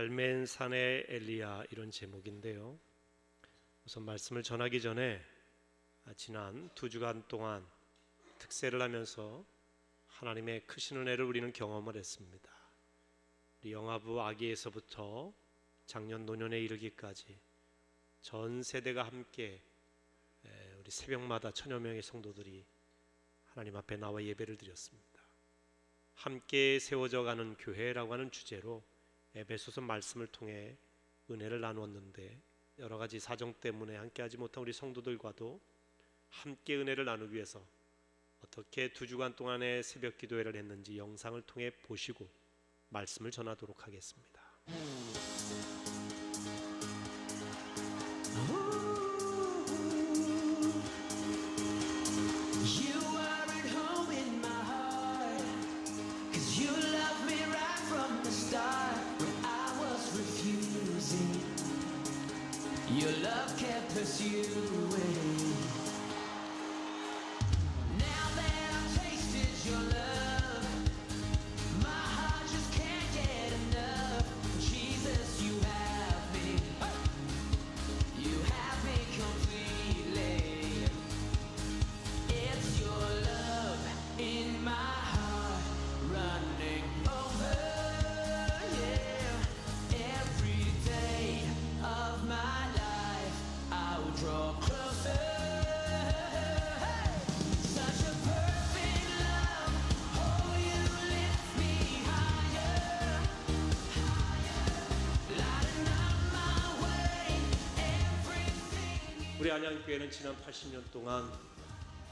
갈멜산의 엘리야, 이런 제목인데요. 우선 말씀을 전하기 전에 지난 2주간 동안 특세를 하면서 하나님의 크신 은혜를 우리는 경험을 했습니다. 우리 영아부 아기에서부터 작년 노년에 이르기까지 전 세대가 함께 우리 새벽마다 1000여 명의 성도들이 하나님 앞에 나와 예배를 드렸습니다. 함께 세워져 가는 교회라고 하는 주제로 에베소서 말씀을 통해 은혜를 나누었는데, 여러 가지 사정 때문에 함께하지 못한 우리 성도들과도 함께 은혜를 나누기 위해서 어떻게 2주간 동안의 새벽 기도회를 했는지 영상을 통해 보시고 말씀을 전하도록 하겠습니다. Your love kept pursuing. Now that I've tasted your love, my heart just can't get enough. Jesus, you have me. You have me completely. It's your love in my heart running over. Yeah, every day of my draw closer. Hey! Such a perfect love. Oh, you lift me higher, higher. Lighting up my way. Everything. 우리 안양교회는 지난 80년 동안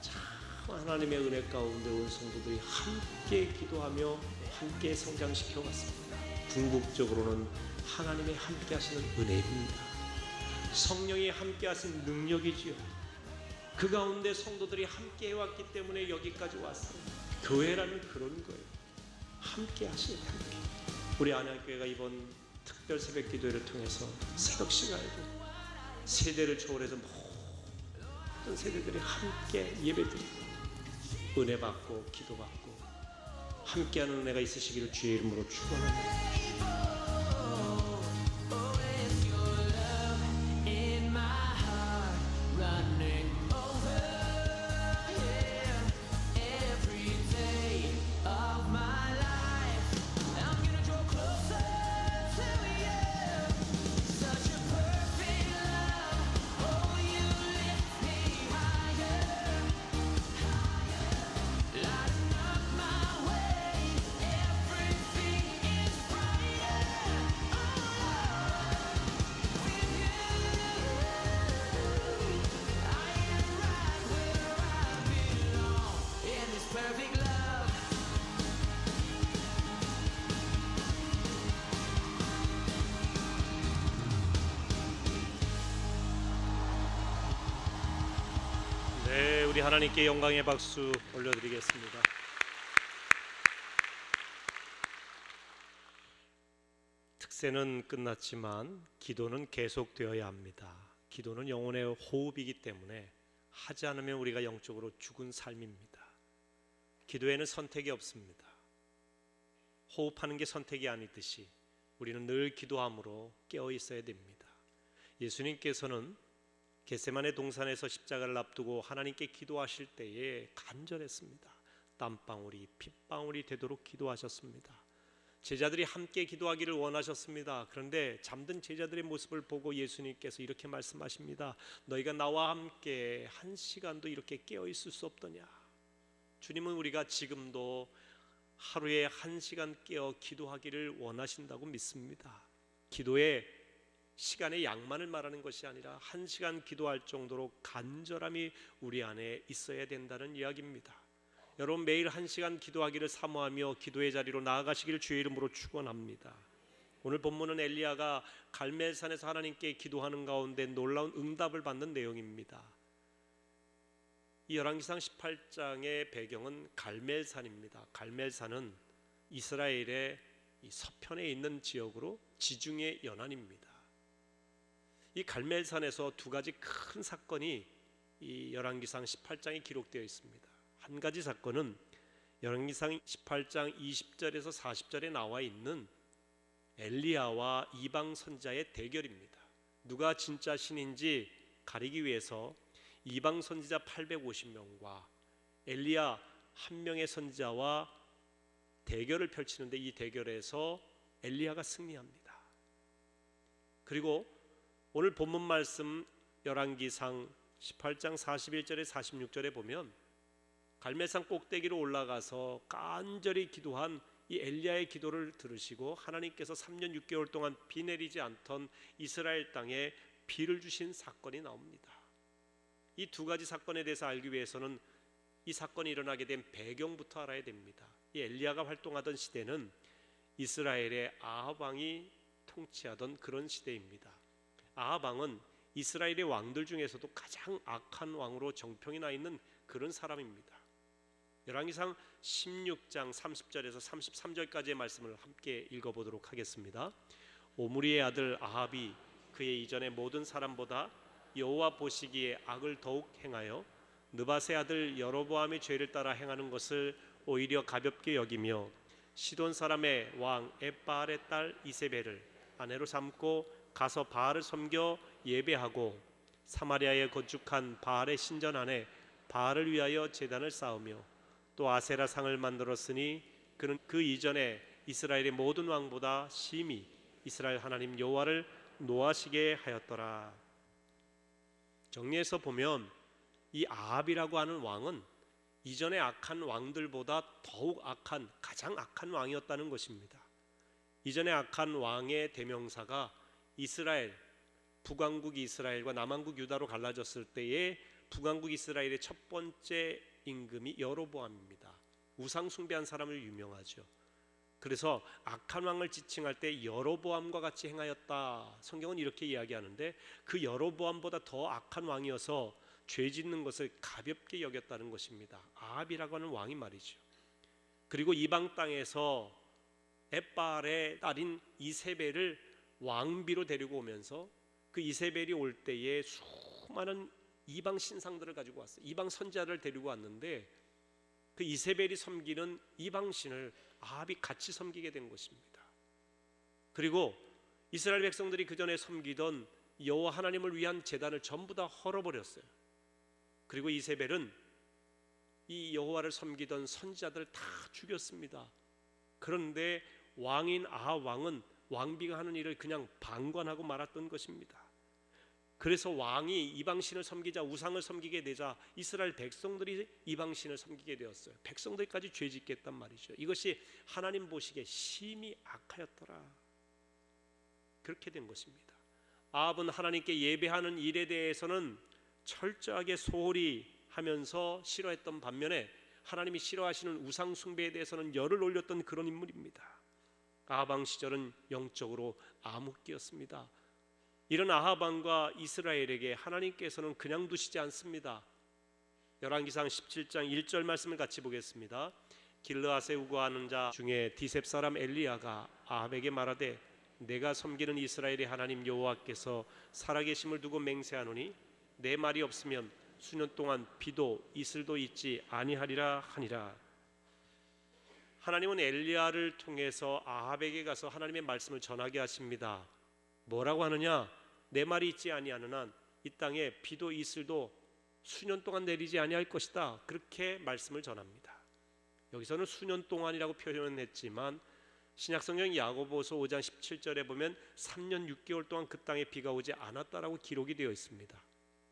참 하나님의 은혜 가운데 온 성도들이 함께 기도하며 함께 성장시켜 왔습니다. 궁극적으로는 하나님의 함께 하시는 은혜입니다. 성령이 함께 하신 능력이지요. 그 가운데 성도들이 함께 해왔기 때문에 여기까지 왔어요. 교회라는 그런 거예요. 함께 하시는 함께. 우리 안양교회가 이번 특별 새벽 기도회를 통해서 새벽 시간에도 세대를 초월해서 모든 세대들이 함께 예배드리고 은혜 받고 기도 받고 함께하는 은혜가 있으시기를 주의 이름으로 축원합니다. 네, 우리 하나님께 영광의 박수 올려드리겠습니다. 특세는 끝났지만 기도는 계속되어야 합니다. 기도는 영혼의 호흡이기 때문에 하지 않으면 우리가 영적으로 죽은 삶입니다. 기도에는 선택이 없습니다. 호흡하는 게 선택이 아니듯이 우리는 늘 기도함으로 깨어 있어야 됩니다. 예수님께서는 겟세마네 동산에서 십자가를 앞두고 하나님께 기도하실 때에 간절했습니다. 땀방울이 핏방울이 되도록 기도하셨습니다. 제자들이 함께 기도하기를 원하셨습니다. 그런데 잠든 제자들의 모습을 보고 예수님께서 이렇게 말씀하십니다. 너희가 나와 함께 1시간도 이렇게 깨어 있을 수 없더냐. 주님은 우리가 지금도 하루에 1시간 깨어 기도하기를 원하신다고 믿습니다. 기도의 시간의 양만을 말하는 것이 아니라 1시간 기도할 정도로 간절함이 우리 안에 있어야 된다는 이야기입니다. 여러분, 매일 1시간 기도하기를 사모하며 기도의 자리로 나아가시기를 주의 이름으로 축원합니다. 오늘 본문은 엘리야가 갈멜산에서 하나님께 기도하는 가운데 놀라운 응답을 받는 내용입니다. 이 열왕기상 18장의 배경은 갈멜산입니다. 갈멜산은 이스라엘의 이 서편에 있는 지역으로 지중해 연안입니다. 이 갈멜산에서 2가지 큰 사건이 이 열왕기상 18장에 기록되어 있습니다. 한 가지 사건은 열왕기상 18장 20절에서 40절에 나와 있는 엘리야와 이방 선지자의 대결입니다. 누가 진짜 신인지 가리기 위해서 이방 선지자 850명과 엘리야 한 명의 선지자와 대결을 펼치는데, 이 대결에서 엘리야가 승리합니다. 그리고 오늘 본문 말씀 열왕기상 18장 41절에 46절에 보면 갈멜산 꼭대기로 올라가서 간절히 기도한 이 엘리야의 기도를 들으시고 하나님께서 3년 6개월 동안 비 내리지 않던 이스라엘 땅에 비를 주신 사건이 나옵니다. 이 두 가지 사건에 대해서 알기 위해서는 이 사건이 일어나게 된 배경부터 알아야 됩니다. 이 엘리야가 활동하던 시대는 이스라엘의 아합 왕이 통치하던 그런 시대입니다. 아합 왕은 이스라엘의 왕들 중에서도 가장 악한 왕으로 정평이 나 있는 그런 사람입니다. 열왕기상 16장 30절에서 33절까지의 말씀을 함께 읽어보도록 하겠습니다. 오므리의 아들 아합이 그의 이전의 모든 사람보다 여호와 보시기에 악을 더욱 행하여 느밧의 아들 여로보암의 죄를 따라 행하는 것을 오히려 가볍게 여기며 시돈 사람의 왕 엣바알의 딸 이세벨을 아내로 삼고 가서 바알을 섬겨 예배하고 사마리아에 건축한 바알의 신전 안에 바알을 위하여 제단을 쌓으며 또 아세라 상을 만들었으니 그는 그 이전에 이스라엘의 모든 왕보다 심히 이스라엘 하나님 여호와를 노하시게 하였더라. 정리해서 보면 이 아합이라고 하는 왕은 이전의 악한 왕들보다 더욱 악한, 가장 악한 왕이었다는 것입니다. 이전의 악한 왕의 대명사가 이스라엘, 북왕국 이스라엘과 남왕국 유다로 갈라졌을 때에 북왕국 이스라엘의 첫 번째 임금이 여로보암입니다. 우상 숭배한 사람을 유명하죠. 그래서 악한 왕을 지칭할 때 여로보암과 같이 행하였다. 성경은 이렇게 이야기하는데 그 여로보암보다 더 악한 왕이어서 죄 짓는 것을 가볍게 여겼다는 것입니다. 아합이라고 하는 왕이 말이죠. 그리고 이방 땅에서 엣바알의 딸인 이세벨을 왕비로 데리고 오면서 그 이세벨이 올 때에 수많은 이방 신상들을 가지고 왔어요. 이방 선지자를 데리고 왔는데 그 이세벨이 섬기는 이방 신을 아합이 같이 섬기게 된 것입니다. 그리고 이스라엘 백성들이 그 전에 섬기던 여호와 하나님을 위한 제단을 전부 다 헐어버렸어요. 그리고 이세벨은 이 여호와를 섬기던 선지자들을 다 죽였습니다. 그런데 왕인 아합 왕은 왕비가 하는 일을 그냥 방관하고 말았던 것입니다. 그래서 왕이 이방신을 섬기자, 우상을 섬기게 되자 이스라엘 백성들이 이방신을 섬기게 되었어요. 백성들까지 죄짓겠단 말이죠. 이것이 하나님 보시기에 심히 악하였더라. 그렇게 된 것입니다. 아합은 하나님께 예배하는 일에 대해서는 철저하게 소홀히 하면서 싫어했던 반면에 하나님이 싫어하시는 우상 숭배에 대해서는 열을 올렸던 그런 인물입니다. 아합 왕 시절은 영적으로 암흑기였습니다. 이런 아합 왕과 이스라엘에게 하나님께서는 그냥 두시지 않습니다. 열왕기상 17장 1절 말씀을 같이 보겠습니다. 길르앗에 우거하는 자 중에 디셉 사람 엘리야가 아합에게 말하되 내가 섬기는 이스라엘의 하나님 여호와께서 살아계심을 두고 맹세하노니 내 말이 없으면 수년 동안 비도 이슬도 있지 아니하리라 하니라. 하나님은 엘리야를 통해서 아합에게 가서 하나님의 말씀을 전하게 하십니다. 뭐라고 하느냐? 내 말이 있지 아니하는 한 이 땅에 비도 이슬도 수년 동안 내리지 아니할 것이다. 그렇게 말씀을 전합니다. 여기서는 수년 동안이라고 표현했지만 신약성경 야고보서 5장 17절에 보면 3년 6개월 동안 그 땅에 비가 오지 않았다라고 기록이 되어 있습니다.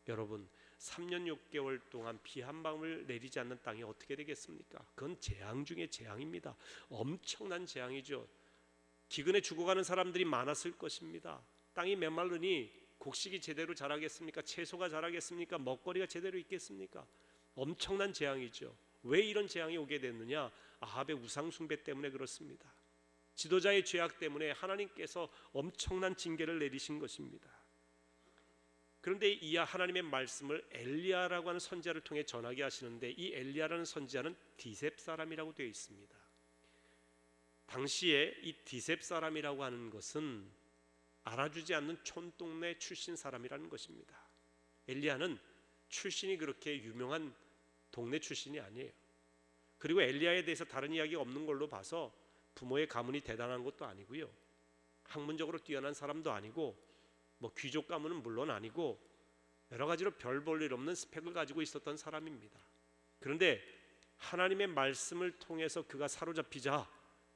여러분, 3년 6개월 동안 비 한 방울 내리지 않는 땅이 어떻게 되겠습니까? 그건 재앙 중에 재앙입니다. 엄청난 재앙이죠. 기근에 죽어가는 사람들이 많았을 것입니다. 땅이 메마르니 곡식이 제대로 자라겠습니까? 채소가 자라겠습니까? 먹거리가 제대로 있겠습니까? 엄청난 재앙이죠. 왜 이런 재앙이 오게 됐느냐? 아합의 우상 숭배 때문에 그렇습니다. 지도자의 죄악 때문에 하나님께서 엄청난 징계를 내리신 것입니다. 그런데 이 하나님의 말씀을 엘리야라고 하는 선지자를 통해 전하게 하시는데 이 엘리야라는 선지자는 디셉 사람이라고 되어 있습니다. 당시에 이 디셉 사람이라고 하는 것은 알아주지 않는 촌동네 출신 사람이라는 것입니다. 엘리야는 출신이 그렇게 유명한 동네 출신이 아니에요. 그리고 엘리야에 대해서 다른 이야기가 없는 걸로 봐서 부모의 가문이 대단한 것도 아니고요. 학문적으로 뛰어난 사람도 아니고 뭐 귀족 가문은 물론 아니고 여러 가지로 별 볼 일 없는 스펙을 가지고 있었던 사람입니다. 그런데 하나님의 말씀을 통해서 그가 사로잡히자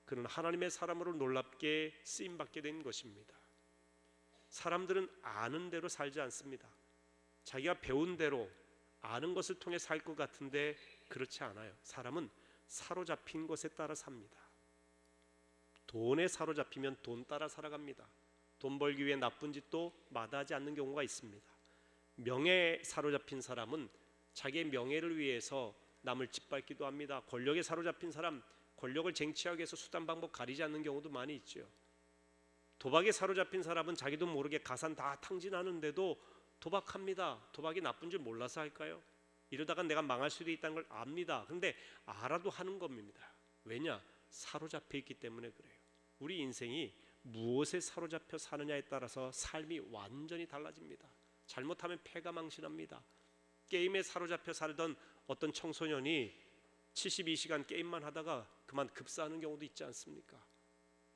그는 하나님의 사람으로 놀랍게 쓰임받게 된 것입니다. 사람들은 아는 대로 살지 않습니다. 자기가 배운 대로 아는 것을 통해 살 것 같은데 그렇지 않아요. 사람은 사로잡힌 것에 따라 삽니다. 돈에 사로잡히면 돈 따라 살아갑니다. 돈 벌기 위해 나쁜 짓도 마다하지 않는 경우가 있습니다. 명예에 사로잡힌 사람은 자기의 명예를 위해서 남을 짓밟기도 합니다. 권력에 사로잡힌 사람, 권력을 쟁취하기 위해서 수단 방법 가리지 않는 경우도 많이 있죠. 도박에 사로잡힌 사람은 자기도 모르게 가산 다 탕진하는데도 도박합니다. 도박이 나쁜 줄 몰라서 할까요? 이러다가 내가 망할 수도 있다는 걸 압니다. 그런데 알아도 하는 겁니다. 왜냐? 사로잡혀 있기 때문에 그래요. 우리 인생이 무엇에 사로잡혀 사느냐에 따라서 삶이 완전히 달라집니다. 잘못하면 패가망신합니다. 게임에 사로잡혀 살던 어떤 청소년이 72시간 게임만 하다가 그만 급사하는 경우도 있지 않습니까?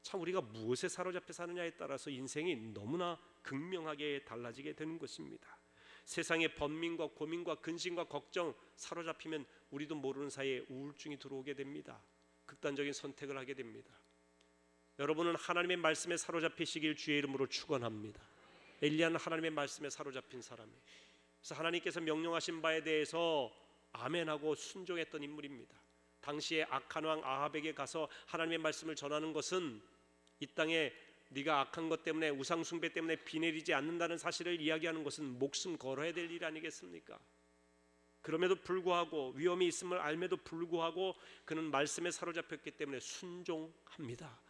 참 우리가 무엇에 사로잡혀 사느냐에 따라서 인생이 너무나 극명하게 달라지게 되는 것입니다. 세상의 번민과 고민과 근심과 걱정 사로잡히면 우리도 모르는 사이에 우울증이 들어오게 됩니다. 극단적인 선택을 하게 됩니다. 여러분은 하나님의 말씀에 사로잡히시길 주의 이름으로 축원합니다. 엘리야는 하나님의 말씀에 사로잡힌 사람이에요. 그래서 하나님께서 명령하신 바에 대해서 아멘하고 순종했던 인물입니다. 당시에 악한 왕 아합에게 가서 하나님의 말씀을 전하는 것은 이 땅에 네가 악한 것 때문에 우상 숭배 때문에 비 내리지 않는다는 사실을 이야기하는 것은 목숨 걸어야 될 일 아니겠습니까? 그럼에도 불구하고 위험이 있음을 알매도 불구하고 그는 말씀에 사로잡혔기 때문에 순종합니다.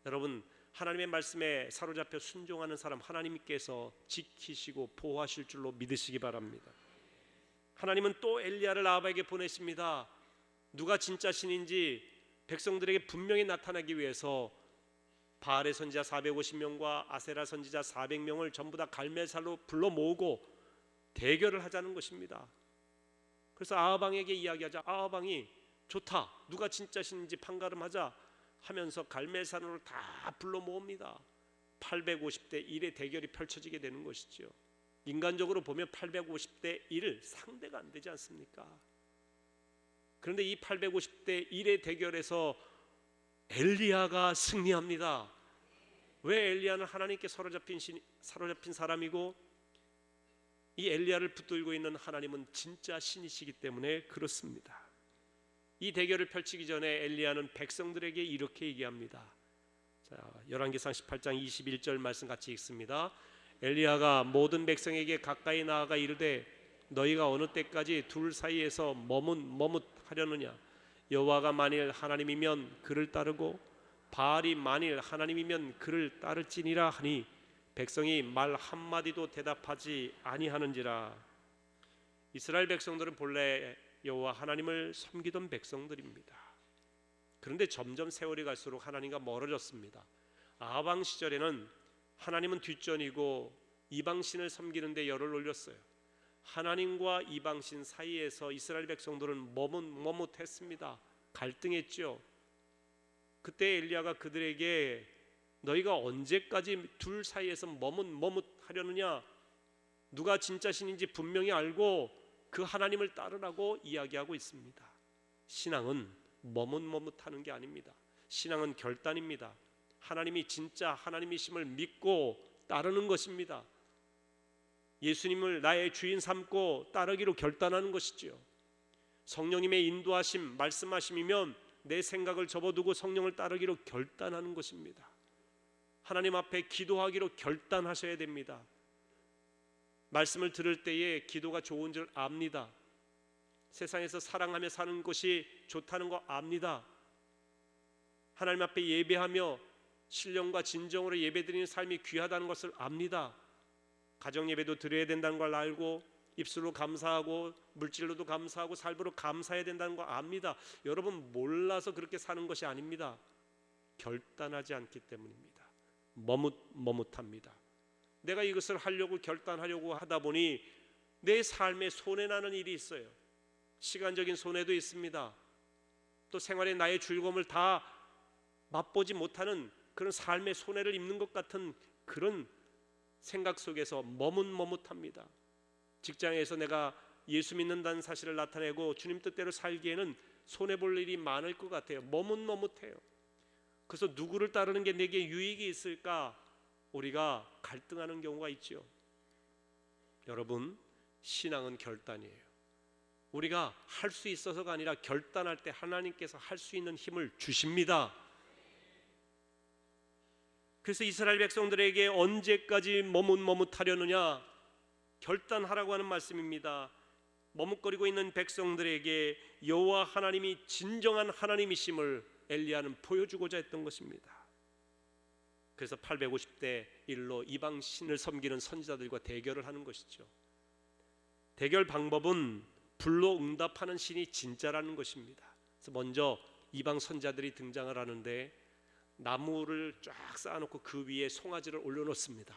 여러분, 하나님의 말씀에 사로잡혀 순종하는 사람 하나님께서 지키시고 보호하실 줄로 믿으시기 바랍니다. 하나님은 또 엘리야를 아합에게 보내십니다. 누가 진짜 신인지 백성들에게 분명히 나타나기 위해서 바알의 선지자 450명과 아세라 선지자 400명을 전부 다 갈멜살로 불러 모으고 대결을 하자는 것입니다. 그래서 아합 왕에게 이야기하자 아합 왕이 좋다, 누가 진짜 신인지 판가름하자 하면서 갈멜산으로 다 불러 모읍니다. 850대 1의 대결이 펼쳐지게 되는 것이죠. 인간적으로 보면 850대 1 상대가 안 되지 않습니까? 그런데 이 850대 1의 대결에서 엘리야가 승리합니다. 왜? 엘리야는 하나님께 사로잡힌 사람이고 이 엘리야를 붙들고 있는 하나님은 진짜 신이시기 때문에 그렇습니다. 이 대결을 펼치기 전에 엘리야는 백성들에게 이렇게 얘기합니다. 자, 열왕기상 18장 21절 말씀 같이 읽습니다. 엘리야가 모든 백성에게 가까이 나아가 이르되 너희가 어느 때까지 둘 사이에서 머뭇하려느냐? 여호와가 만일 하나님이면 그를 따르고 바알이 만일 하나님이면 그를 따를지니라 하니 백성이 말 한마디도 대답하지 아니하는지라. 이스라엘 백성들은 본래 여호와 하나님을 섬기던 백성들입니다. 그런데 점점 세월이 갈수록 하나님과 멀어졌습니다. 아합 왕 시절에는 하나님은 뒷전이고 이방신을 섬기는 데 열을 올렸어요. 하나님과 이방신 사이에서 이스라엘 백성들은 머뭇했습니다. 갈등했죠. 그때 엘리야가 그들에게 너희가 언제까지 둘 사이에서 머뭇하려느냐? 누가 진짜 신인지 분명히 알고 그 하나님을 따르라고 이야기하고 있습니다. 신앙은 머뭇하는 게 아닙니다. 신앙은 결단입니다. 하나님이 진짜 하나님이심을 믿고 따르는 것입니다. 예수님을 나의 주인 삼고 따르기로 결단하는 것이지요. 성령님의 인도하심, 말씀하심이면 내 생각을 접어두고 성령을 따르기로 결단하는 것입니다. 하나님 앞에 기도하기로 결단하셔야 됩니다. 말씀을 들을 때에 기도가 좋은 줄 압니다. 세상에서 사랑하며 사는 것이 좋다는 거 압니다. 하나님 앞에 예배하며 신령과 진정으로 예배드리는 삶이 귀하다는 것을 압니다. 가정 예배도 드려야 된다는 걸 알고 입술로 감사하고 물질로도 감사하고 살부로 감사해야 된다는 거 압니다. 여러분 몰라서 그렇게 사는 것이 아닙니다. 결단하지 않기 때문입니다. 머뭇합니다. 내가 이것을 하려고 결단하려고 하다 보니 내 삶에 손해나는 일이 있어요. 시간적인 손해도 있습니다. 또 생활의 나의 즐거움을 다 맛보지 못하는 그런 삶의 손해를 입는 것 같은 그런 생각 속에서 머뭇머뭇합니다. 직장에서 내가 예수 믿는다는 사실을 나타내고 주님 뜻대로 살기에는 손해볼 일이 많을 것 같아요. 머뭇머뭇해요. 그래서 누구를 따르는 게 내게 유익이 있을까? 우리가 갈등하는 경우가 있죠. 여러분, 신앙은 결단이에요. 우리가 할 수 있어서가 아니라 결단할 때 하나님께서 할 수 있는 힘을 주십니다. 그래서 이스라엘 백성들에게 언제까지 머뭇머뭇하려느냐? 결단하라고 하는 말씀입니다. 머뭇거리고 있는 백성들에게 여호와 하나님이 진정한 하나님이심을 엘리야는 보여주고자 했던 것입니다. 그래서 850대 1로 이방 신을 섬기는 선지자들과 대결을 하는 것이죠. 대결 방법은 불로 응답하는 신이 진짜라는 것입니다. 그래서 먼저 이방 선지자들이 등장을 하는데 나무를 쫙 쌓아놓고 그 위에 송아지를 올려놓습니다.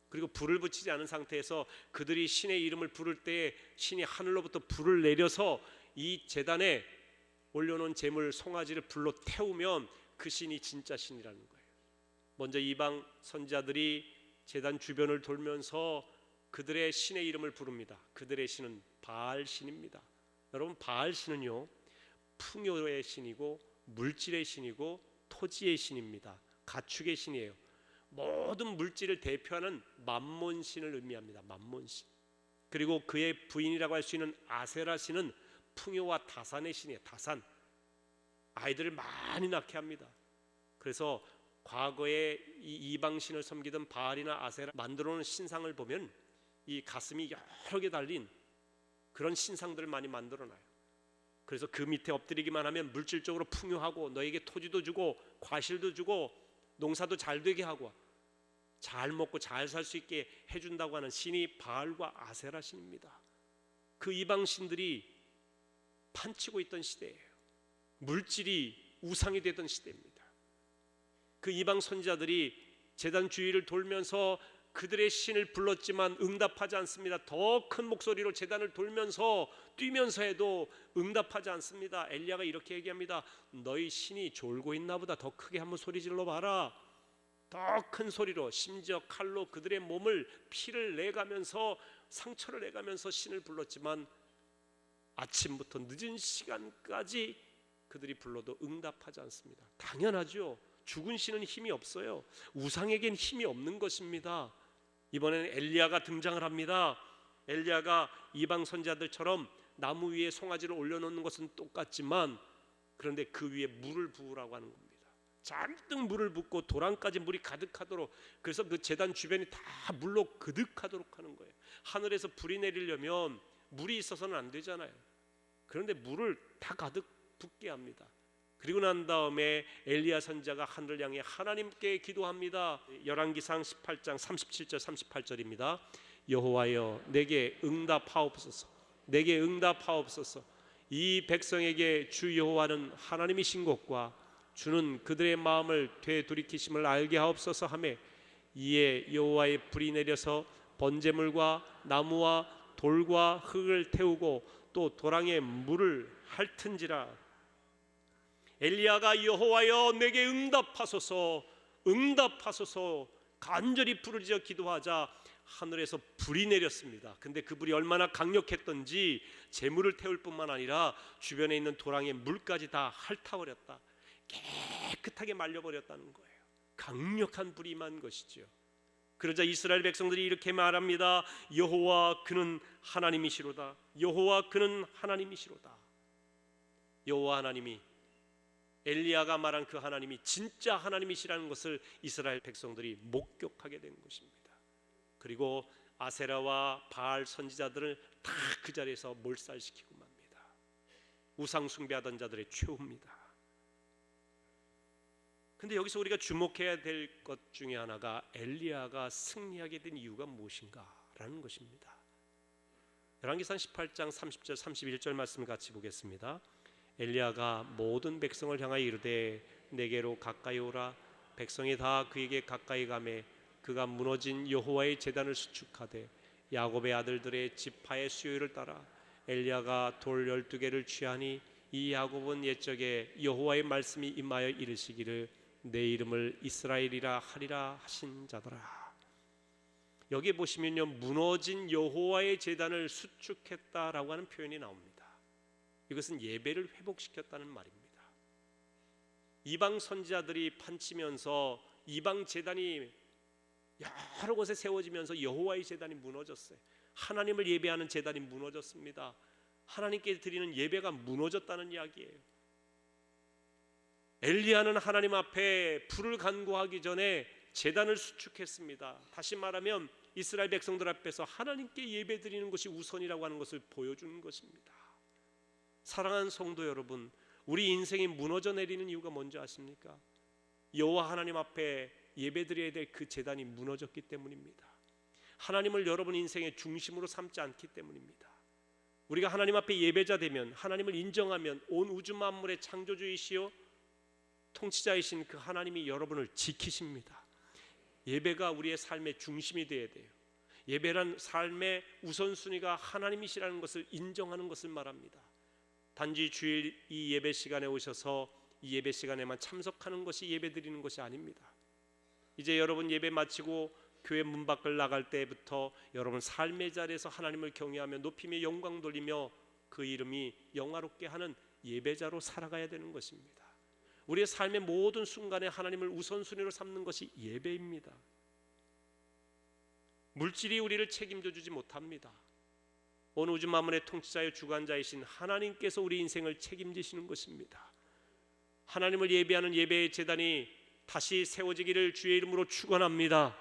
그리고 불을 붙이지 않은 상태에서 그들이 신의 이름을 부를 때 신이 하늘로부터 불을 내려서 이 제단에 올려놓은 제물 송아지를 불로 태우면 그 신이 진짜 신이라는 거예요. 먼저 이방 선지자들이 제단 주변을 돌면서 그들의 신의 이름을 부릅니다. 그들의 신은 바알 신입니다. 여러분, 바알 신은요, 풍요의 신이고 물질의 신이고 토지의 신입니다. 가축의 신이에요. 모든 물질을 대표하는 만몬 신을 의미합니다. 만몬 신. 그리고 그의 부인이라고 할 수 있는 아세라 신은 풍요와 다산의 신이에요. 다산. 아이들을 많이 낳게 합니다. 그래서 과거에 이 이방 신을 섬기던 바알이나 아세라 만들어 놓은 신상을 보면 이 가슴이 여러 개 달린 그런 신상들을 많이 만들어 놔요. 그래서 그 밑에 엎드리기만 하면 물질적으로 풍요하고 너에게 토지도 주고 과실도 주고 농사도 잘 되게 하고 잘 먹고 잘 살 수 있게 해준다고 하는 신이 바알과 아세라 신입니다. 그 이방 신들이 판치고 있던 시대예요. 물질이 우상이 되던 시대입니다. 그 이방 선지자들이 제단 주위를 돌면서 그들의 신을 불렀지만 응답하지 않습니다. 더 큰 목소리로 제단을 돌면서 뛰면서 해도 응답하지 않습니다. 엘리야가 이렇게 얘기합니다. 너희 신이 졸고 있나 보다. 더 크게 한번 소리 질러 봐라. 더 큰 소리로, 심지어 칼로 그들의 몸을 피를 내가면서 상처를 내가면서 신을 불렀지만 아침부터 늦은 시간까지 그들이 불러도 응답하지 않습니다. 당연하죠. 죽은 신은 힘이 없어요. 우상에겐 힘이 없는 것입니다. 이번에는 엘리야가 등장을 합니다. 엘리야가 이방 선지자들처럼 나무 위에 송아지를 올려놓는 것은 똑같지만 그런데 그 위에 물을 부으라고 하는 겁니다. 잔뜩 물을 붓고 도랑까지 물이 가득하도록, 그래서 그 제단 주변이 다 물로 그득하도록 하는 거예요. 하늘에서 불이 내리려면 물이 있어서는 안 되잖아요. 그런데 물을 다 가득 붓게 합니다. 그리고 난 다음에 엘리야 선지자가 하늘을 향해 하나님께 기도합니다. 열왕기상 18장 37절 38절입니다. 여호와여, 내게 응답하옵소서. 내게 응답하옵소서. 이 백성에게 주 여호와는 하나님이신 것과 주는 그들의 마음을 되돌이키심을 알게 하옵소서 하매, 이에 여호와의 불이 내려서 번제물과 나무와 돌과 흙을 태우고 또 도랑에 물을 핥은지라. 엘리야가 여호와여 내게 응답하소서, 응답하소서 간절히 부르짖어 기도하자 하늘에서 불이 내렸습니다. 근데 그 불이 얼마나 강력했던지 재물을 태울 뿐만 아니라 주변에 있는 도랑의 물까지 다 핥아버렸다. 깨끗하게 말려버렸다는 거예요. 강력한 불이 임한 것이죠. 그러자 이스라엘 백성들이 이렇게 말합니다. 여호와 그는 하나님이시로다. 여호와 그는 하나님이시로다. 여호와 하나님이, 엘리야가 말한 그 하나님이 진짜 하나님이시라는 것을 이스라엘 백성들이 목격하게 된 것입니다. 그리고 아세라와 바알 선지자들을 다 그 자리에서 몰살시키고 맙니다. 우상 숭배하던 자들의 최후입니다. 근데 여기서 우리가 주목해야 될 것 중에 하나가 엘리야가 승리하게 된 이유가 무엇인가라는 것입니다. 열왕기상 18장 30절 31절 말씀을 같이 보겠습니다. 엘리야가 모든 백성을 향하여 이르되 내게로 가까이 오라. 백성이 다 그에게 가까이 가매 그가 무너진 여호와의 제단을 수축하되 야곱의 아들들의 지파의 수요를 따라 엘리야가 돌 12개를 취하니 이 야곱은 옛적에 여호와의 말씀이 임하여 이르시기를 내 이름을 이스라엘이라 하리라 하신 자더라. 여기 보시면요, 무너진 여호와의 제단을 수축했다라고 하는 표현이 나옵니다. 이것은 예배를 회복시켰다는 말입니다. 이방 선지자들이 판치면서 이방 제단이 여러 곳에 세워지면서 여호와의 제단이 무너졌어요. 하나님을 예배하는 제단이 무너졌습니다. 하나님께 드리는 예배가 무너졌다는 이야기예요. 엘리야는 하나님 앞에 불을 간구하기 전에 제단을 수축했습니다. 다시 말하면 이스라엘 백성들 앞에서 하나님께 예배드리는 것이 우선이라고 하는 것을 보여주는 것입니다. 사랑하는 성도 여러분, 우리 인생이 무너져 내리는 이유가 뭔지 아십니까? 여호와 하나님 앞에 예배드려야 될 그 제단이 무너졌기 때문입니다. 하나님을 여러분 인생의 중심으로 삼지 않기 때문입니다. 우리가 하나님 앞에 예배자 되면, 하나님을 인정하면 온 우주 만물의 창조주이시요 통치자이신 그 하나님이 여러분을 지키십니다. 예배가 우리의 삶의 중심이 되어야 돼요. 예배란 삶의 우선순위가 하나님이시라는 것을 인정하는 것을 말합니다. 단지 주일 이 예배 시간에 오셔서 이 예배 시간에만 참석하는 것이 예배드리는 것이 아닙니다. 이제 여러분 예배 마치고 교회 문 밖을 나갈 때부터 여러분 삶의 자리에서 하나님을 경외하며 높이며 영광 돌리며 그 이름이 영화롭게 하는 예배자로 살아가야 되는 것입니다. 우리의 삶의 모든 순간에 하나님을 우선순위로 삼는 것이 예배입니다. 물질이 우리를 책임져 주지 못합니다. 온 우주 만물의 통치자여 주관자이신 하나님께서 우리 인생을 책임지시는 것입니다. 하나님을 예배하는 예배의 제단이 다시 세워지기를 주의 이름으로 축원합니다.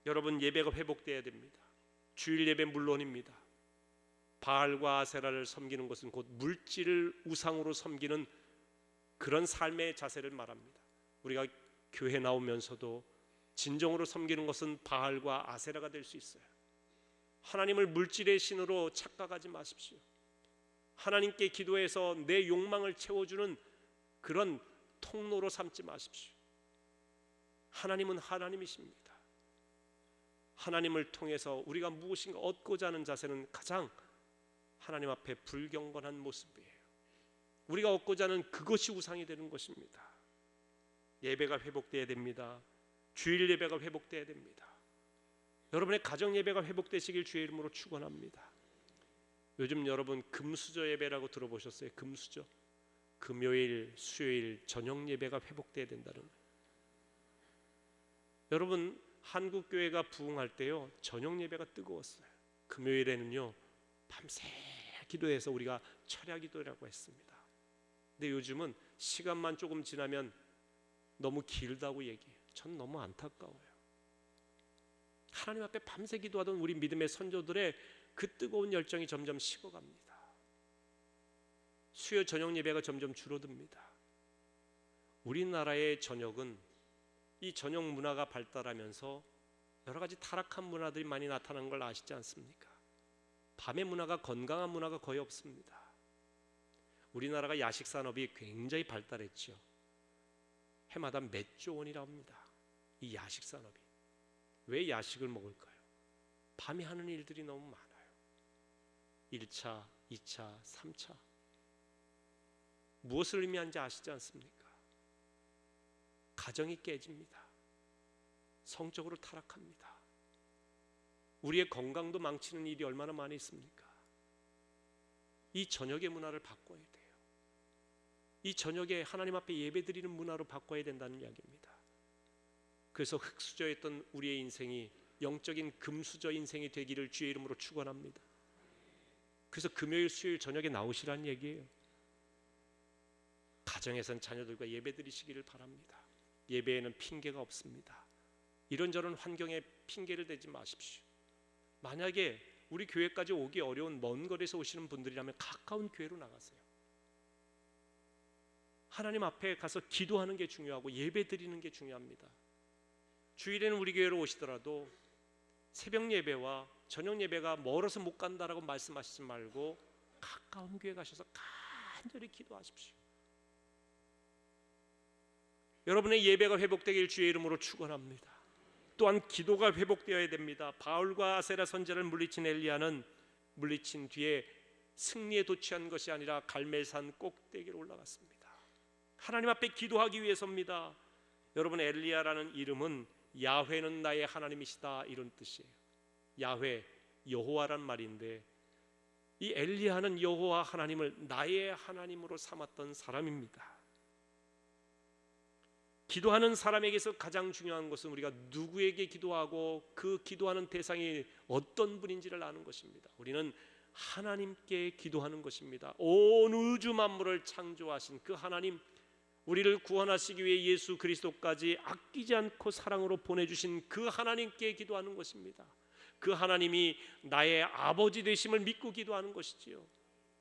여러분 예배가 회복되어야 됩니다. 주일 예배 물론입니다. 바알과 아세라를 섬기는 것은 곧 물질을 우상으로 섬기는 그런 삶의 자세를 말합니다. 우리가 교회 나오면서도 진정으로 섬기는 것은 바알과 아세라가 될 수 있어요. 하나님을 물질의 신으로 착각하지 마십시오. 하나님께 기도해서 내 욕망을 채워주는 그런 통로로 삼지 마십시오. 하나님은 하나님이십니다. 하나님을 통해서 우리가 무엇인가 얻고자 하는 자세는 가장 하나님 앞에 불경건한 모습이에요. 우리가 얻고자 하는 그것이 우상이 되는 것입니다. 예배가 회복되어야 됩니다. 주일 예배가 회복되어야 됩니다. 여러분의 가정 예배가 회복되시길 주의 이름으로 축원합니다. 요즘 여러분 금수저 예배라고 들어보셨어요? 금수저. 금요일, 수요일 저녁 예배가 회복되어야 된다는 거예요. 여러분 한국 교회가 부흥할 때요 저녁 예배가 뜨거웠어요. 금요일에는요 밤새 기도해서 우리가 철야 기도라고 했습니다. 근데 요즘은 시간만 조금 지나면 너무 길다고 얘기해요. 전 너무 안타까워요. 하나님 앞에 밤새 기도하던 우리 믿음의 선조들의 그 뜨거운 열정이 점점 식어갑니다. 수요 저녁 예배가 점점 줄어듭니다. 우리나라의 저녁은 이 저녁 문화가 발달하면서 여러 가지 타락한 문화들이 많이 나타나는 걸 아시지 않습니까? 밤의 문화가 건강한 문화가 거의 없습니다. 우리나라가 야식 산업이 굉장히 발달했죠. 해마다 몇 조 원이라고 합니다. 이 야식 산업이. 왜 야식을 먹을까요? 밤에 하는 일들이 너무 많아요. 1차, 2차, 3차. 무엇을 의미하는지 아시지 않습니까? 가정이 깨집니다. 성적으로 타락합니다. 우리의 건강도 망치는 일이 얼마나 많이 있습니까? 이 저녁의 문화를 바꿔야 돼요. 이 저녁에 하나님 앞에 예배드리는 문화로 바꿔야 된다는 이야기입니다. 그래서 흙수저였던 우리의 인생이 영적인 금수저 인생이 되기를 주의 이름으로 축원합니다. 그래서 금요일 수요일 저녁에 나오시라는 얘기예요. 가정에선 자녀들과 예배드리시기를 바랍니다. 예배에는 핑계가 없습니다. 이런저런 환경에 핑계를 대지 마십시오. 만약에 우리 교회까지 오기 어려운 먼 거리에서 오시는 분들이라면 가까운 교회로 나가세요. 하나님 앞에 가서 기도하는 게 중요하고 예배드리는 게 중요합니다. 주일에는 우리 교회로 오시더라도 새벽 예배와 저녁 예배가 멀어서 못 간다라고 말씀하시지 말고 가까운 교회 가셔서 간절히 기도하십시오. 여러분의 예배가 회복되길 주의 이름으로 축원합니다. 또한 기도가 회복되어야 됩니다. 바울과 아세라 선지자를 물리친 엘리야는 물리친 뒤에 승리에 도취한 것이 아니라 갈멜산 꼭대기로 올라갔습니다. 하나님 앞에 기도하기 위해서입니다. 여러분, 엘리야라는 이름은 야훼는 나의 하나님이시다 이런 뜻이에요. 야훼, 여호와란 말인데 이 엘리야는 여호와 하나님을 나의 하나님으로 삼았던 사람입니다. 기도하는 사람에게서 가장 중요한 것은 우리가 누구에게 기도하고 그 기도하는 대상이 어떤 분인지를 아는 것입니다. 우리는 하나님께 기도하는 것입니다. 온 우주 만물을 창조하신 그 하나님, 우리를 구원하시기 위해 예수 그리스도까지 아끼지 않고 사랑으로 보내주신 그 하나님께 기도하는 것입니다. 그 하나님이 나의 아버지 되심을 믿고 기도하는 것이지요.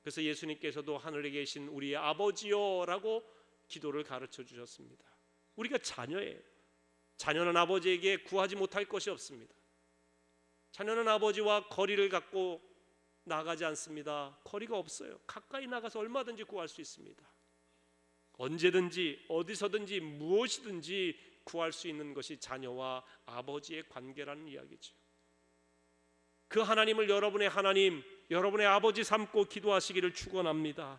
그래서 예수님께서도 하늘에 계신 우리의 아버지요라고 기도를 가르쳐 주셨습니다. 우리가 자녀예요. 자녀는 아버지에게 구하지 못할 것이 없습니다. 자녀는 아버지와 거리를 갖고 나가지 않습니다. 거리가 없어요. 가까이 나가서 얼마든지 구할 수 있습니다. 언제든지 어디서든지 무엇이든지 구할 수 있는 것이 자녀와 아버지의 관계라는 이야기죠. 그 하나님을 여러분의 하나님, 여러분의 아버지 삼고 기도하시기를 축원합니다.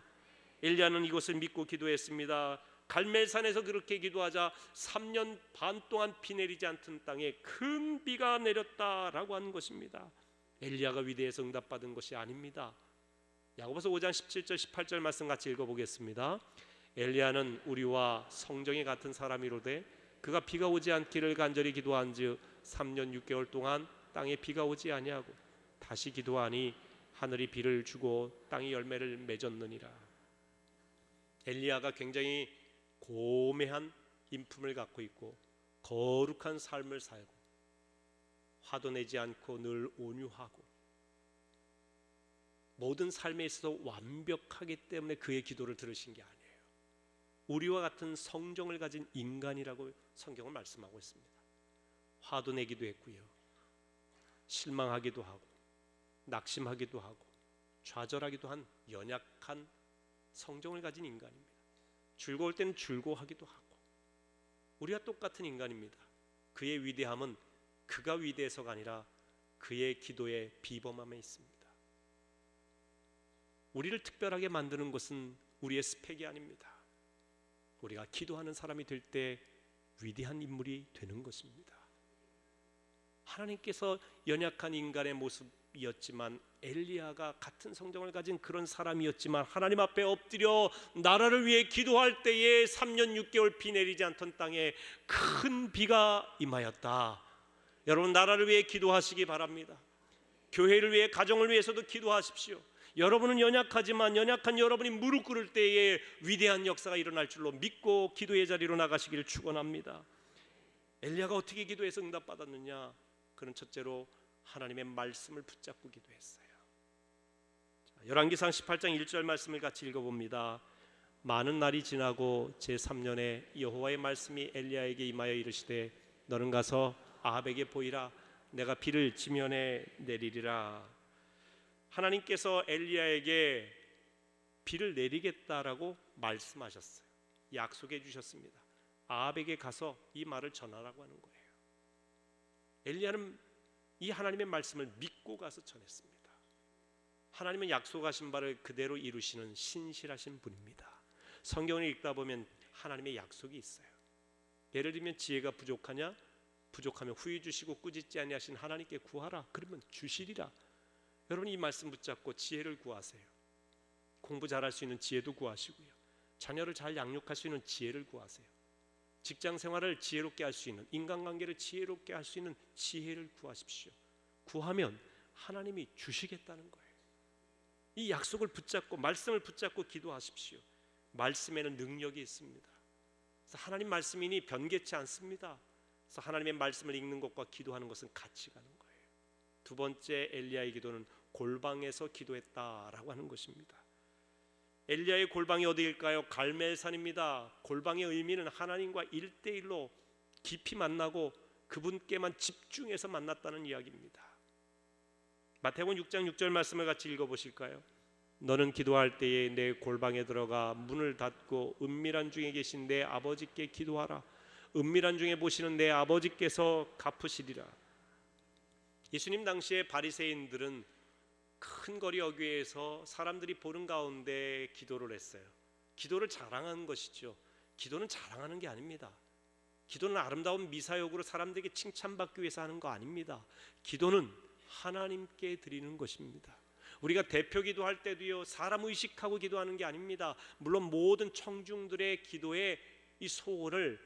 엘리야는 이것을 믿고 기도했습니다. 갈멜산에서 그렇게 기도하자 3년 반 동안 비 내리지 않던 땅에 큰 비가 내렸다라고 하는 것입니다. 엘리야가 위대해서 응답받은 것이 아닙니다. 야고보서 5장 17절 18절 말씀 같이 읽어보겠습니다. 엘리야는 우리와 성정이 같은 사람이로되 그가 비가 오지 않기를 간절히 기도한즉 3년 6개월 동안 땅에 비가 오지 아니하고 다시 기도하니 하늘이 비를 주고 땅이 열매를 맺었느니라. 엘리야가 굉장히 고매한 인품을 갖고 있고 거룩한 삶을 살고 화도 내지 않고 늘 온유하고 모든 삶에 있어서 완벽하기 때문에 그의 기도를 들으신 게 아니에요. 우리와 같은 성정을 가진 인간이라고 성경은 말씀하고 있습니다. 화도 내기도 했고요, 실망하기도 하고 낙심하기도 하고 좌절하기도 한 연약한 성정을 가진 인간입니다. 즐거울 때는 즐거워하기도 하고 우리와 똑같은 인간입니다. 그의 위대함은 그가 위대해서가 아니라 그의 기도의 비범함에 있습니다. 우리를 특별하게 만드는 것은 우리의 스펙이 아닙니다. 우리가 기도하는 사람이 될 때 위대한 인물이 되는 것입니다. 하나님께서 연약한 인간의 모습이었지만 엘리야가 같은 성정을 가진 그런 사람이었지만 하나님 앞에 엎드려 나라를 위해 기도할 때에 3년 6개월 비 내리지 않던 땅에 큰 비가 임하였다. 여러분, 나라를 위해 기도하시기 바랍니다. 교회를 위해, 가정을 위해서도 기도하십시오. 여러분은 연약하지만 연약한 여러분이 무릎 꿇을 때에 위대한 역사가 일어날 줄로 믿고 기도의 자리로 나가시기를 축원합니다. 엘리야가 어떻게 기도해서 응답받았느냐? 그는 첫째로 하나님의 말씀을 붙잡고 기도했어요. 열왕기상 18장 1절 말씀을 같이 읽어봅니다. 많은 날이 지나고 제3년에 여호와의 말씀이 엘리야에게 임하여 이르시되 너는 가서 아합에게 보이라. 내가 비를 지면에 내리리라. 하나님께서 엘리야에게 비를 내리겠다라고 말씀하셨어요. 약속해 주셨습니다. 아합에게 가서 이 말을 전하라고 하는 거예요. 엘리야는 이 하나님의 말씀을 믿고 가서 전했습니다. 하나님은 약속하신 바를 그대로 이루시는 신실하신 분입니다. 성경을 읽다 보면 하나님의 약속이 있어요. 예를 들면 지혜가 부족하냐? 부족하면 후히 주시고 꾸짖지 아니하신 하나님께 구하라. 그러면 주시리라. 여러분, 이 말씀 붙잡고 지혜를 구하세요. 공부 잘할 수 있는 지혜도 구하시고요, 자녀를 잘 양육할 수 있는 지혜를 구하세요. 직장 생활을 지혜롭게 할 수 있는, 인간관계를 지혜롭게 할 수 있는 지혜를 구하십시오. 구하면 하나님이 주시겠다는 거예요. 이 약속을 붙잡고 말씀을 붙잡고 기도하십시오. 말씀에는 능력이 있습니다. 그래서 하나님 말씀이니 변개치 않습니다. 그래서 하나님의 말씀을 읽는 것과 기도하는 것은 같이 가는 거예요. 두 번째, 엘리야의 기도는 골방에서 기도했다라고 하는 것입니다. 엘리야의 골방이 어디일까요? 갈멜산입니다. 골방의 의미는 하나님과 1대1로 깊이 만나고 그분께만 집중해서 만났다는 이야기입니다. 마태복음 6장 6절 말씀을 같이 읽어보실까요? 너는 기도할 때에 내 골방에 들어가 문을 닫고 은밀한 중에 계신 내 아버지께 기도하라. 은밀한 중에 보시는 내 아버지께서 갚으시리라. 예수님 당시에 바리새인들은 큰 거리 어귀에서 사람들이 보는 가운데 기도를 했어요. 기도를 자랑한 것이죠. 기도는 자랑하는 게 아닙니다. 기도는 아름다운 미사역으로 사람들에게 칭찬받기 위해서 하는 거 아닙니다. 기도는 하나님께 드리는 것입니다. 우리가 대표 기도할 때도요, 사람 의식하고 기도하는 게 아닙니다. 물론 모든 청중들의 기도에 이 소원을,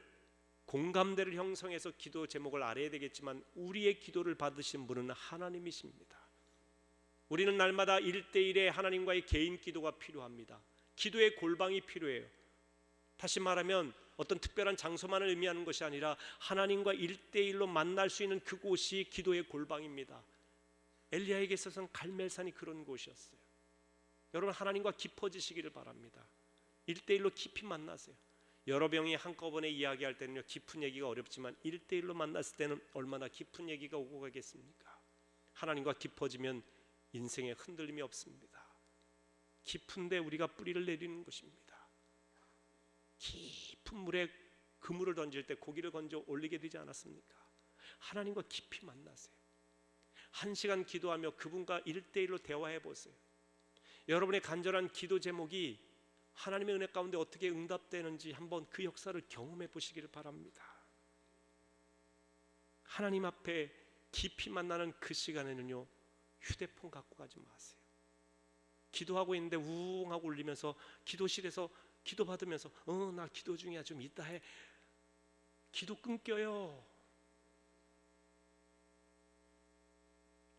공감대를 형성해서 기도 제목을 알아야 되겠지만 우리의 기도를 받으신 분은 하나님이십니다. 우리는 날마다 1대1의 하나님과의 개인 기도가 필요합니다. 기도의 골방이 필요해요. 다시 말하면 어떤 특별한 장소만을 의미하는 것이 아니라 하나님과 1대1로 만날 수 있는 그곳이 기도의 골방입니다. 엘리야에게 있어서는 갈멜산이 그런 곳이었어요. 여러분, 하나님과 깊어지시기를 바랍니다. 1대1로 깊이 만나세요. 여러 명이 한꺼번에 이야기할 때는요, 깊은 얘기가 어렵지만 1대1로 만났을 때는 얼마나 깊은 얘기가 오고 가겠습니까? 하나님과 깊어지면 인생에 흔들림이 없습니다. 깊은데 우리가 뿌리를 내리는 것입니다. 깊은 물에 그물을 던질 때 고기를 건져 올리게 되지 않았습니까? 하나님과 깊이 만나세요. 1시간 기도하며 그분과 1대1로 대화해 보세요. 여러분의 간절한 기도 제목이 하나님의 은혜 가운데 어떻게 응답되는지 한번 그 역사를 경험해 보시기를 바랍니다. 하나님 앞에 깊이 만나는 그 시간에는요, 휴대폰 갖고 가지 마세요. 기도하고 있는데 우웅하고 울리면서 기도실에서 기도받으면서 나 기도 중이야, 좀 이따 해. 기도 끊겨요.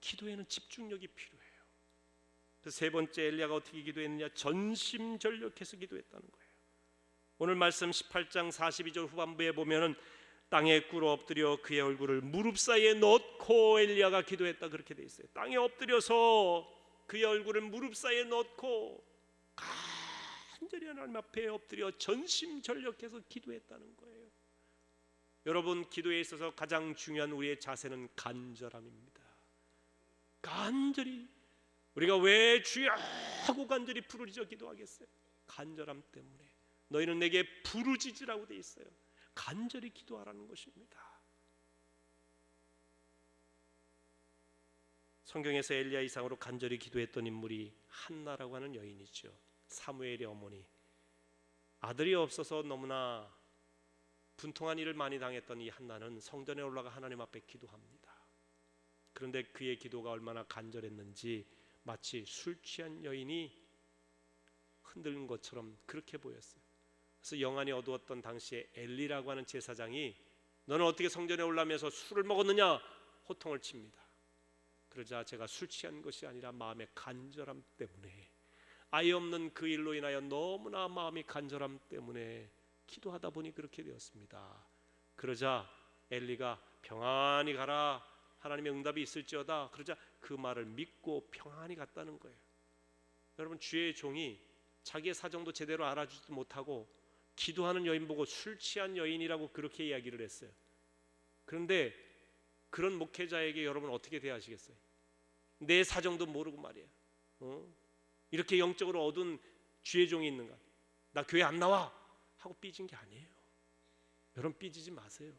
기도에는 집중력이 필요해요. 그래서 세 번째, 엘리야가 어떻게 기도했느냐? 전심전력해서 기도했다는 거예요. 오늘 말씀 18장 42절 후반부에 보면은 땅에 꿇어 엎드려 그의 얼굴을 무릎 사이에 넣고 엘리야가 기도했다, 그렇게 돼 있어요. 땅에 엎드려서 그의 얼굴을 무릎 사이에 넣고 간절히 하나님 앞에 엎드려 전심전력해서 기도했다는 거예요. 여러분, 기도에 있어서 가장 중요한 우리의 자세는 간절함입니다. 간절히, 우리가 왜 주여 하고 간절히 부르짖어 기도하겠어요? 간절함 때문에. 너희는 내게 부르짖으라고 돼 있어요. 간절히 기도하라는 것입니다. 성경에서 엘리야 이상으로 간절히 기도했던 인물이 한나라고 하는 여인이죠. 사무엘의 어머니. 아들이 없어서 너무나 분통한 일을 많이 당했던 이 한나는 성전에 올라가 하나님 앞에 기도합니다. 그런데 그의 기도가 얼마나 간절했는지 마치 술 취한 여인이 흔들린 것처럼 그렇게 보였어요. 그래서 영안이 어두웠던 당시에 엘리라고 하는 제사장이 너는 어떻게 성전에 올라면서 술을 먹었느냐 호통을 칩니다. 그러자 제가 술 취한 것이 아니라 마음의 간절함 때문에, 아이 없는 그 일로 인하여 너무나 마음이 간절함 때문에 기도하다 보니 그렇게 되었습니다. 그러자 엘리가 평안히 가라, 하나님의 응답이 있을지어다. 그러자 그 말을 믿고 평안히 갔다는 거예요. 여러분, 주의 종이 자기의 사정도 제대로 알아주지도 못하고 기도하는 여인 보고 술 취한 여인이라고 그렇게 이야기를 했어요. 그런데 그런 목회자에게 여러분 어떻게 대하시겠어요? 내 사정도 모르고 말이에요. 이렇게 영적으로 어두운 주의 종이 있는가? 나 교회 안 나와 하고 삐진 게 아니에요. 여러분, 삐지지 마세요.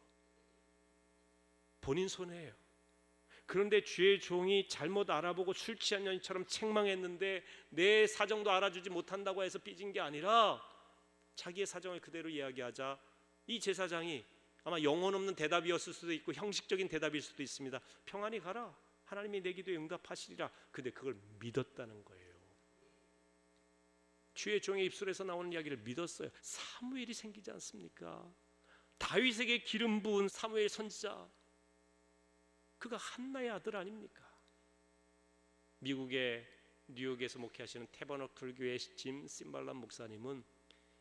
본인 손해예요. 그런데 주의 종이 잘못 알아보고 술 취한 여인처럼 책망했는데 내 사정도 알아주지 못한다고 해서 삐진 게 아니라 자기의 사정을 그대로 이야기하자 이 제사장이 아마 영혼 없는 대답이었을 수도 있고 형식적인 대답일 수도 있습니다. 평안히 가라, 하나님이 내 기도에 응답하시리라. 근데 그걸 믿었다는 거예요. 주의 종의 입술에서 나오는 이야기를 믿었어요. 사무엘이 생기지 않습니까? 다윗에게 기름 부은 사무엘 선지자, 그가 한나의 아들 아닙니까? 미국의 뉴욕에서 목회하시는 태버너클 교회 짐 심발람 목사님은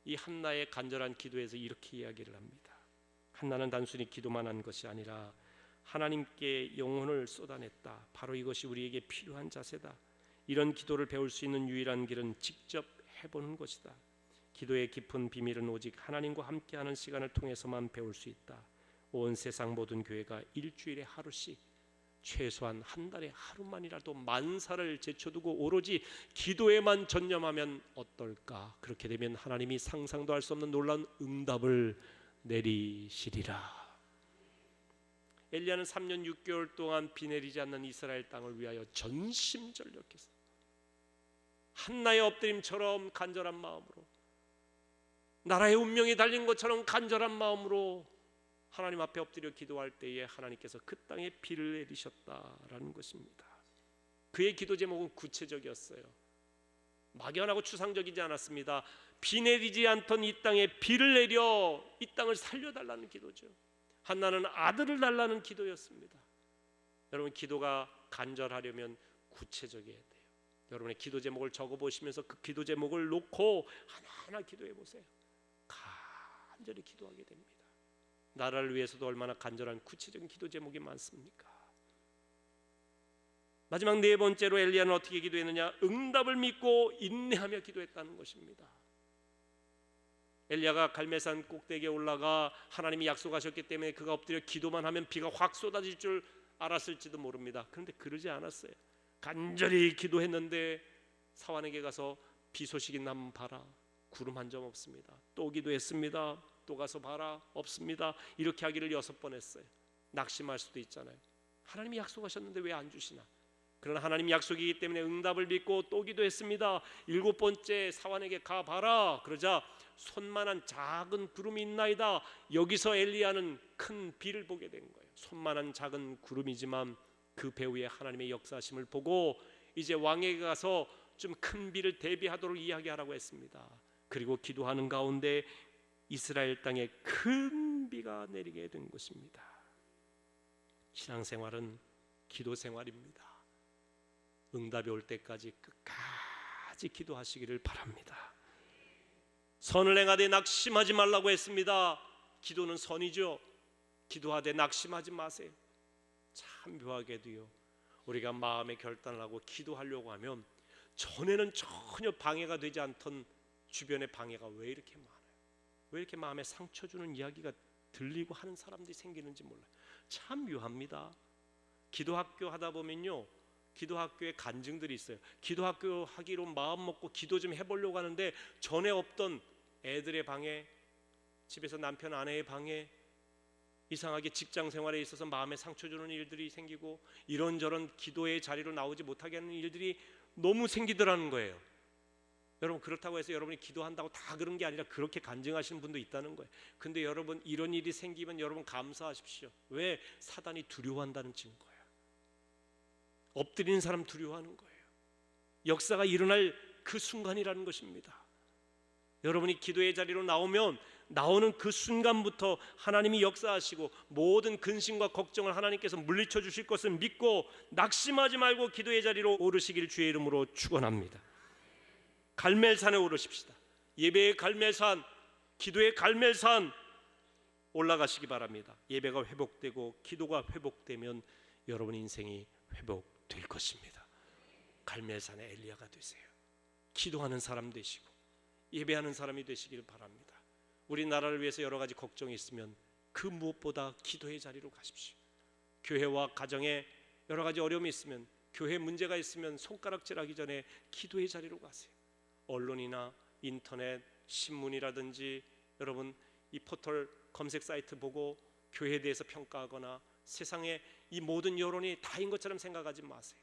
이 한나의 간절한 기도에서 이렇게 이야기를 합니다. 한나는 단순히 기도만 한 것이 아니라 하나님께 영혼을 쏟아냈다. 바로 이것이 우리에게 필요한 자세다. 이런 기도를 배울 수 있는 유일한 길은 직접 해보는 것이다. 기도의 깊은 비밀은 오직 하나님과 함께하는 시간을 통해서만 배울 수 있다. 온 세상 모든 교회가 일주일에 하루씩, 최소한 한 달에 하루만이라도 만사를 제쳐두고 오로지 기도에만 전념하면 어떨까? 그렇게 되면 하나님이 상상도 할 수 없는 놀라운 응답을 내리시리라. 엘리야는 3년 6개월 동안 비 내리지 않는 이스라엘 땅을 위하여 전심전력해서 한나의 엎드림처럼 간절한 마음으로 나라의 운명이 달린 것처럼 간절한 마음으로 하나님 앞에 엎드려 기도할 때에 하나님께서 그 땅에 비를 내리셨다라는 것입니다. 그의 기도 제목은 구체적이었어요. 막연하고 추상적이지 않았습니다. 비 내리지 않던 이 땅에 비를 내려 이 땅을 살려달라는 기도죠. 한나는 아들을 달라는 기도였습니다. 여러분, 기도가 간절하려면 구체적이어야 돼요. 여러분의 기도 제목을 적어보시면서 그 기도 제목을 놓고 하나하나 기도해 보세요. 간절히 기도하게 됩니다. 나라를 위해서도 얼마나 간절한 구체적인 기도 제목이 많습니까? 마지막 네 번째로 엘리야는 어떻게 기도했느냐? 응답을 믿고 인내하며 기도했다는 것입니다. 엘리야가 갈멜산 꼭대기에 올라가 하나님이 약속하셨기 때문에 그가 엎드려 기도만 하면 비가 확 쏟아질 줄 알았을지도 모릅니다. 그런데 그러지 않았어요. 간절히 기도했는데 사환에게 가서 비 소식이 나면 봐라, 구름 한 점 없습니다. 또 기도했습니다. 또 가서 봐라, 없습니다. 이렇게 하기를 6번 했어요. 낙심할 수도 있잖아요. 하나님이 약속하셨는데 왜 안 주시나? 그러나 하나님 약속이기 때문에 응답을 믿고 또 기도했습니다. 7번째 사환에게 가봐라. 그러자 손만한 작은 구름이 있나이다. 여기서 엘리야는 큰 비를 보게 된 거예요. 손만한 작은 구름이지만 그 배후에 하나님의 역사하심을 보고 이제 왕에게 가서 좀 큰 비를 대비하도록 이야기하라고 했습니다. 그리고 기도하는 가운데 이스라엘 땅에 큰 비가 내리게 된 것입니다. 신앙생활은 기도 생활입니다. 응답이 올 때까지 끝까지 기도하시기를 바랍니다. 선을 행하되 낙심하지 말라고 했습니다. 기도는 선이죠. 기도하되 낙심하지 마세요. 참 묘하게도요, 우리가 마음의 결단을 하고 기도하려고 하면 전에는 전혀 방해가 되지 않던 주변의 방해가 왜 이렇게 많아요? 왜 이렇게 마음에 상처 주는 이야기가 들리고 하는 사람들이 생기는지 몰라요. 참 묘합니다. 기도학교 하다 보면요, 기도학교에 간증들이 있어요. 기도학교 하기로 마음 먹고 기도 좀 해보려고 하는데 전에 없던 애들의 방해, 집에서 남편 아내의 방해, 이상하게 직장 생활에 있어서 마음에 상처 주는 일들이 생기고 이런저런 기도의 자리로 나오지 못하게 하는 일들이 너무 생기더라는 거예요. 여러분, 그렇다고 해서 여러분이 기도한다고 다 그런 게 아니라 그렇게 간증하시는 분도 있다는 거예요. 근데 여러분, 이런 일이 생기면 여러분 감사하십시오. 왜? 사단이 두려워한다는 증거예요. 엎드리는 사람 두려워하는 거예요. 역사가 일어날 그 순간이라는 것입니다. 여러분이 기도의 자리로 나오는 그 순간부터 하나님이 역사하시고 모든 근심과 걱정을 하나님께서 물리쳐 주실 것을 믿고 낙심하지 말고 기도의 자리로 오르시길 주의 이름으로 축원합니다. 갈멜산에 오르십시다. 예배의 갈멜산, 기도의 갈멜산 올라가시기 바랍니다. 예배가 회복되고 기도가 회복되면 여러분 인생이 회복될 것입니다. 갈멜산의 엘리야가 되세요. 기도하는 사람 되시고 예배하는 사람이 되시길 바랍니다. 우리나라를 위해서 여러 가지 걱정이 있으면 그 무엇보다 기도의 자리로 가십시오. 교회와 가정에 여러 가지 어려움이 있으면, 교회 문제가 있으면 손가락질하기 전에 기도의 자리로 가세요. 언론이나 인터넷, 신문이라든지 여러분 이 포털 검색 사이트 보고 교회에 대해서 평가하거나 세상에 이 모든 여론이 다인 것처럼 생각하지 마세요.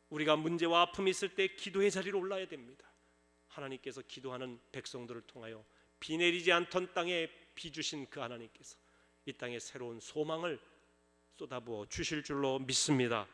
우리가 문제와 아픔이 있을 때 기도의 자리로 올라야 됩니다. 하나님께서 기도하는 백성들을 통하여 비 내리지 않던 땅에 비 주신 그 하나님께서 이 땅에 새로운 소망을 쏟아부어 주실 줄로 믿습니다.